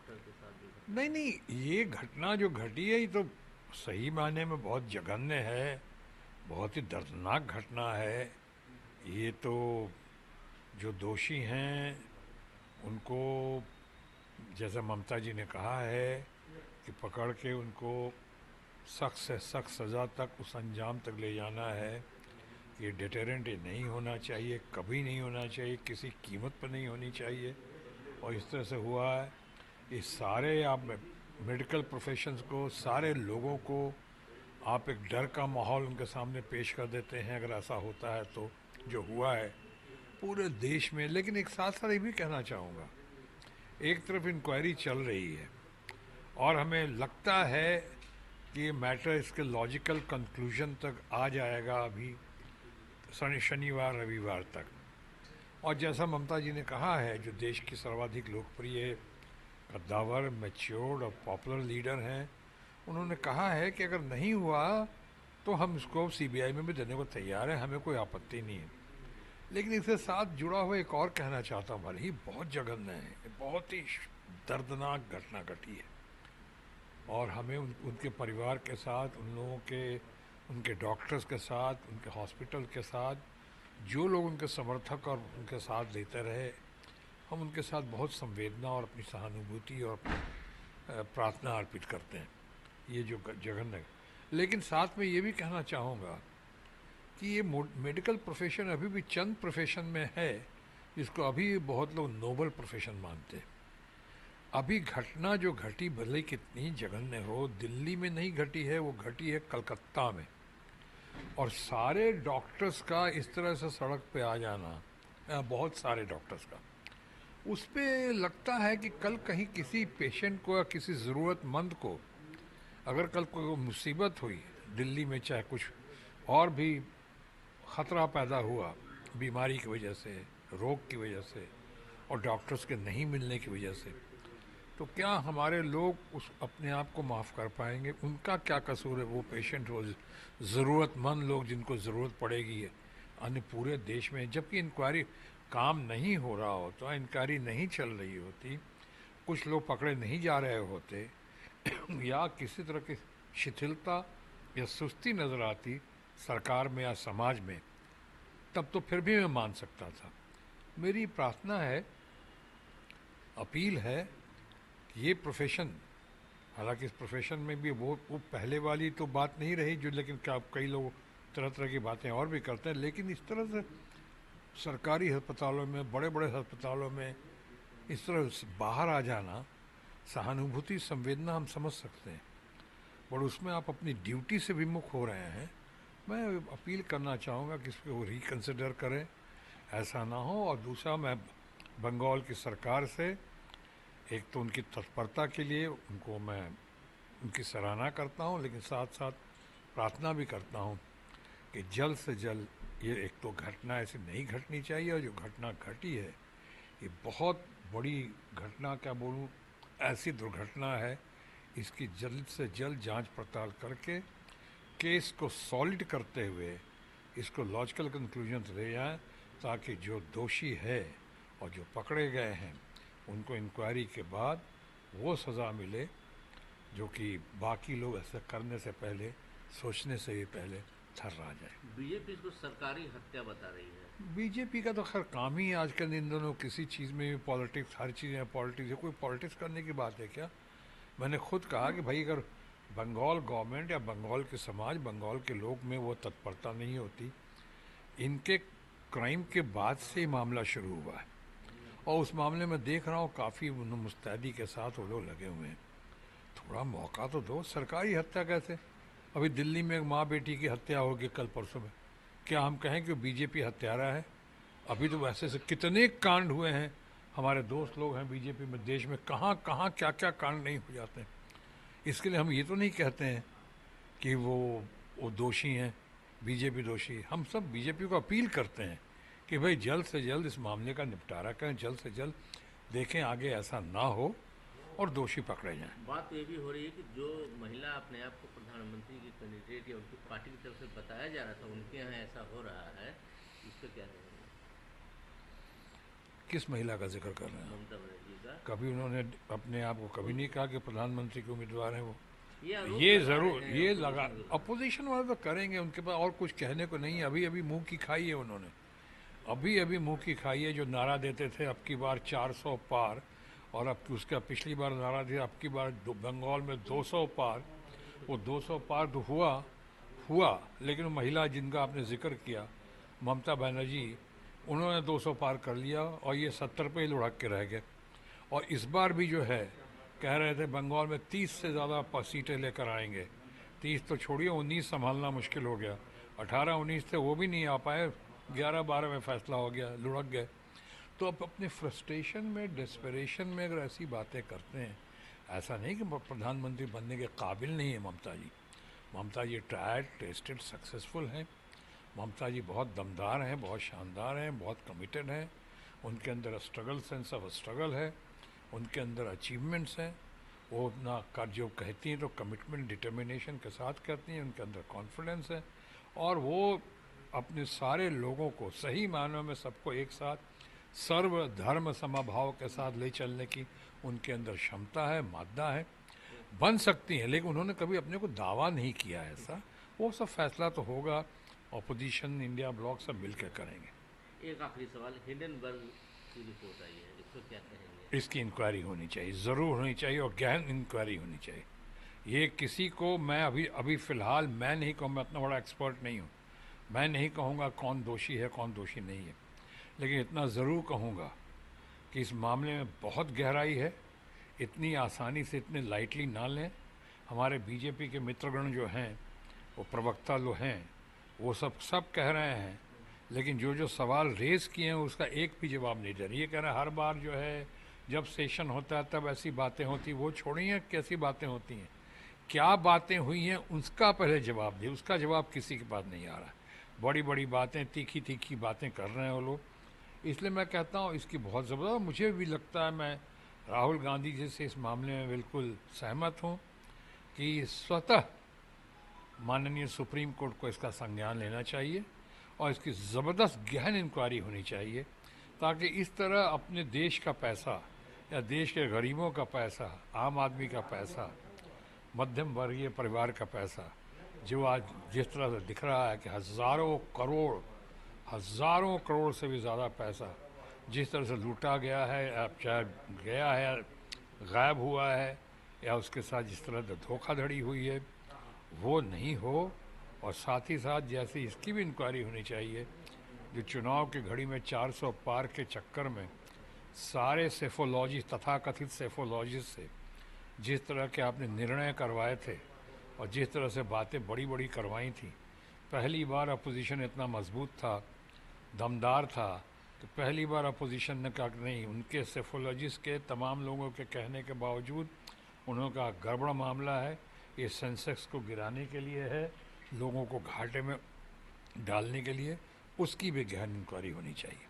Doctor के साथ जो घटना नहीं हुई? नहीं, ये घटना जो घटी है ये तो सही मायने में बहुत जघन्य है, बहुत ही दर्दनाक घटना है। ये तो जो दोषी हैं उनको, जैसा ममता जी ने कहा है, कि पकड़ के उनको सख्त से सख्त सज़ा तक, उस अंजाम तक ले जाना है। ये डिटेरेंट, ये नहीं होना चाहिए, कभी नहीं होना चाहिए, किसी कीमत पर नहीं होनी चाहिए। और इस तरह से हुआ है। ये सारे आप मेडिकल प्रोफेशंस को, सारे लोगों को आप एक डर का माहौल उनके सामने पेश कर देते हैं अगर ऐसा होता है तो, जो हुआ है पूरे देश में। लेकिन एक साथ साथ ये भी कहना चाहूँगा, एक तरफ इंक्वायरी चल रही है और हमें लगता है कि ये मैटर इसके लॉजिकल कंक्लूजन तक आ जाएगा अभी शनिवार रविवार तक। और जैसा ममता जी ने कहा है, जो देश की सर्वाधिक लोकप्रिय, कद्दावर, मैच्योर्ड और पॉपुलर लीडर हैं, उन्होंने कहा है कि अगर नहीं हुआ तो हम इसको सीबीआई में भी देने को तैयार हैं, हमें कोई आपत्ति नहीं है। लेकिन इसके साथ जुड़ा हुआ एक और कहना चाहता हूँ, भले ही बहुत जघन्य है, बहुत ही दर्दनाक घटना घटी है और हमें उनके परिवार के साथ, उन लोगों के, उनके डॉक्टर्स के साथ, उनके हॉस्पिटल के साथ, जो लोग उनके समर्थक और उनके साथ देते रहे, हम उनके साथ बहुत संवेदना और अपनी सहानुभूति और प्रार्थना अर्पित करते हैं। ये जो जघन्य, लेकिन साथ में ये भी कहना चाहूँगा कि ये मेडिकल प्रोफेशन अभी भी चंद प्रोफेशन में है जिसको अभी बहुत लोग नोबल प्रोफेशन मानते हैं। अभी घटना जो घटी, भले कितनी जघन्य हो, दिल्ली में नहीं घटी है, वो घटी है कलकत्ता में। और सारे डॉक्टर्स का इस तरह से सड़क पे आ जाना, बहुत सारे डॉक्टर्स का, उस पे लगता है कि कल कहीं किसी पेशेंट को या किसी ज़रूरतमंद को अगर कल कोई मुसीबत हुई दिल्ली में, चाहे कुछ और भी ख़तरा पैदा हुआ बीमारी की वजह से, रोग की वजह से और डॉक्टर्स के नहीं मिलने की वजह से, तो क्या हमारे लोग उस अपने आप को माफ़ कर पाएंगे? उनका क्या कसूर है? वो पेशेंट, वो ज़रूरतमंद लोग जिनको ज़रूरत पड़ेगी है अन्य पूरे देश में, जबकि इंक्वायरी काम नहीं हो रहा होता, इंक्वायरी नहीं चल रही होती, कुछ लोग पकड़े नहीं जा रहे होते या किसी तरह की शिथिलता या सुस्ती नज़र आती सरकार में या समाज में, तब तो फिर भी मैं मान सकता था। मेरी प्रार्थना है, अपील है कि ये प्रोफेशन, हालांकि इस प्रोफेशन में भी वो पहले वाली तो बात नहीं रही जो, लेकिन क्या कई लोग तरह तरह की बातें और भी करते हैं, लेकिन इस तरह से सरकारी अस्पतालों में, बड़े बड़े अस्पतालों में इस तरह से बाहर आ जाना, सहानुभूति संवेदना हम समझ सकते हैं, पर उसमें आप अपनी ड्यूटी से विमुख हो रहे हैं। मैं अपील करना चाहूँगा कि इसको रिकन्सिडर करें, ऐसा ना हो। और दूसरा, मैं बंगाल की सरकार से, एक तो उनकी तत्परता के लिए उनको मैं उनकी सराहना करता हूँ, लेकिन साथ साथ प्रार्थना भी करता हूँ कि जल्द से जल्द, ये एक तो घटना ऐसी नहीं घटनी चाहिए, और जो घटना घटी है ये बहुत बड़ी घटना, क्या बोलूँ, ऐसी दुर्घटना है, इसकी जल्द से जल्द जांच पड़ताल करके केस को सॉलिड करते हुए इसको लॉजिकल कंक्लूजन ले जाएं, ताकि जो दोषी है और जो पकड़े गए हैं उनको इंक्वायरी के बाद वो सज़ा मिले जो कि बाकी लोग ऐसा करने से पहले, सोचने से भी पहले थर्रा जाए। बीजेपी इसको सरकारी हत्या बता रही है। बीजेपी का तो खैर काम ही है आजकल इन दोनों, किसी चीज़ में भी पॉलिटिक्स, हर चीज़ में पॉलिटिक्स है। कोई पॉलिटिक्स करने की बात है क्या? मैंने खुद कहा कि भाई, अगर बंगाल गवर्नमेंट या बंगाल के समाज, बंगाल के लोग में वो तत्परता नहीं होती, इनके क्राइम के बाद से ही मामला शुरू हुआ है और उस मामले में देख रहा हूँ काफ़ी मुस्तैदी के साथ वो लोग लगे हुए हैं। थोड़ा मौका तो दो। सरकारी हत्या कैसे? अभी दिल्ली में एक माँ बेटी की हत्या होगी कल परसों में, क्या हम कहें कि वो बीजेपी हत्यारा है? अभी तो वैसे से कितने कांड हुए हैं, हमारे दोस्त लोग हैं बीजेपी में, देश में कहाँ कहाँ क्या क्या कांड नहीं हो जाते हैं। इसके लिए हम ये तो नहीं कहते हैं कि वो दोषी हैं, बीजेपी दोषी है। हम सब बीजेपी को अपील करते हैं कि भाई जल्द से जल्द इस मामले का निपटारा करें, जल्द से जल्द देखें आगे ऐसा ना हो और दोषी पकड़े जाएं। बात ये भी हो रही है कि जो महिला अपने आप को प्रधानमंत्री की कैंडिडेट या उनकी पार्टी की तरफ से बताया जा रहा था, उनके यहाँ ऐसा हो रहा है, इस पर क्या कहेंगे? किस महिला का जिक्र कर रहे हैं आप? ममता बनर्जी, का। कभी उन्होंने अपने आप को कभी नहीं कहा कि प्रधानमंत्री के उम्मीदवार हैं वो। ये आरोप ये लगा ज़रूर रहे हैं ये लगा, अपोजिशन के। अपोजिशन वाले तो करेंगे, उनके पास और कुछ कहने को नहीं है। अभी अभी मुंह की खाई है उन्होंने, अभी अभी मुंह की खाई है। जो नारा देते थे अब की बार 400 पार, और अब उसका पिछली बार नारा दिया अब की बार बंगाल में 200 पार। वो 200 पार तो हुआ, लेकिन वो महिला जिनका आपने जिक्र किया, ममता बनर्जी, उन्होंने 200 पार कर लिया और ये 70 पे ही लुढ़क के रह गए। और इस बार भी जो है कह रहे थे बंगाल में 30 से ज़्यादा सीटें लेकर आएंगे। 30 तो छोड़िए, 19 संभालना मुश्किल हो गया। 18-19 थे वो भी नहीं आ पाए, 11-12 में फैसला हो गया, लुढ़क गए। तो अब अपने फ्रस्ट्रेशन में, डेस्परेशन में अगर ऐसी बातें करते हैं, ऐसा नहीं कि प्रधानमंत्री बनने के काबिल नहीं है ममता जी। ममता जी ट्राइड, टेस्टेड, सक्सेसफुल हैं। ममता जी बहुत दमदार हैं, बहुत शानदार हैं, बहुत कमिटेड हैं। उनके अंदर स्ट्रगल, सेंस ऑफ स्ट्रगल है, उनके अंदर अचीवमेंट्स हैं। वो अपना कर जो कहती हैं तो कमिटमेंट, डिटर्मिनेशन के साथ करती हैं, उनके अंदर कॉन्फिडेंस है। और वो अपने सारे लोगों को सही मायनों में सबको एक साथ सर्व धर्म समभाव के साथ ले चलने की उनके अंदर क्षमता है, मादा है। बन सकती हैं, लेकिन उन्होंने कभी अपने को दावा नहीं किया ऐसा। वो सब फैसला तो होगा, अपोजिशन, इंडिया ब्लॉक सब मिलकर करेंगे। एक आखिरी सवाल, हिंडनबर्ग की रिपोर्ट आई है, इसको क्या कहेंगे? इसकी इंक्वायरी होनी चाहिए, ज़रूर होनी चाहिए, और गहन इंक्वायरी होनी चाहिए। ये किसी को, मैं अभी फ़िलहाल मैं नहीं कहूँ, मैं इतना बड़ा एक्सपर्ट नहीं हूँ, मैं नहीं कहूँगा कौन दोषी है कौन दोषी नहीं है, लेकिन इतना ज़रूर कहूँगा कि इस मामले में बहुत गहराई है। इतनी आसानी से, इतने लाइटली ना लें। हमारे बीजेपी के मित्रगण जो हैं, वो प्रवक्ता लोग हैं, वो सब कह रहे हैं, लेकिन जो सवाल रेज़ किए हैं उसका एक भी जवाब नहीं दे रहे। ये कह रहे हैं हर बार जो है जब सेशन होता है तब ऐसी बातें होती, वो छोड़िए कैसी बातें होती हैं, क्या बातें हुई हैं उसका पहले जवाब दिए। उसका जवाब किसी के पास नहीं आ रहा है। बड़ी बड़ी बातें, तीखी तीखी बातें कर रहे हैं वो लोग। इसलिए मैं कहता हूँ इसकी बहुत ज़बरदस्त, मुझे भी लगता है, मैं राहुल गांधी जी से इस मामले में बिल्कुल सहमत हूँ कि स्वतः माननीय सुप्रीम कोर्ट को इसका संज्ञान लेना चाहिए और इसकी ज़बरदस्त गहन इंक्वायरी होनी चाहिए, ताकि इस तरह अपने देश का पैसा या देश के गरीबों का पैसा, आम आदमी का पैसा, मध्यम वर्गीय परिवार का पैसा, जो आज जिस तरह से दिख रहा है कि हज़ारों करोड़ से भी ज़्यादा पैसा जिस तरह से लूटा गया है, अब चाहे गया है, गायब हुआ है, या उसके साथ जिस तरह से धोखाधड़ी हुई है, वो नहीं हो। और साथ ही साथ जैसे इसकी भी इंक्वायरी होनी चाहिए, जो चुनाव की घड़ी में 400 पार के चक्कर में सारे सेफोलॉजिस्ट, तथाकथित सेफोलॉजिस्ट से जिस तरह के आपने निर्णय करवाए थे और जिस तरह से बातें बड़ी बड़ी करवाई थी, पहली बार अपोजिशन इतना मजबूत था, दमदार था, तो पहली बार अपोजिशन ने कहा नहीं, उनके सेफोलॉजिस्ट के तमाम लोगों के कहने के बावजूद उन्होंने कहा गड़बड़ मामला है, ये सेंसेक्स को गिराने के लिए है, लोगों को घाटे में डालने के लिए। उसकी भी गहन इंक्वायरी होनी चाहिए।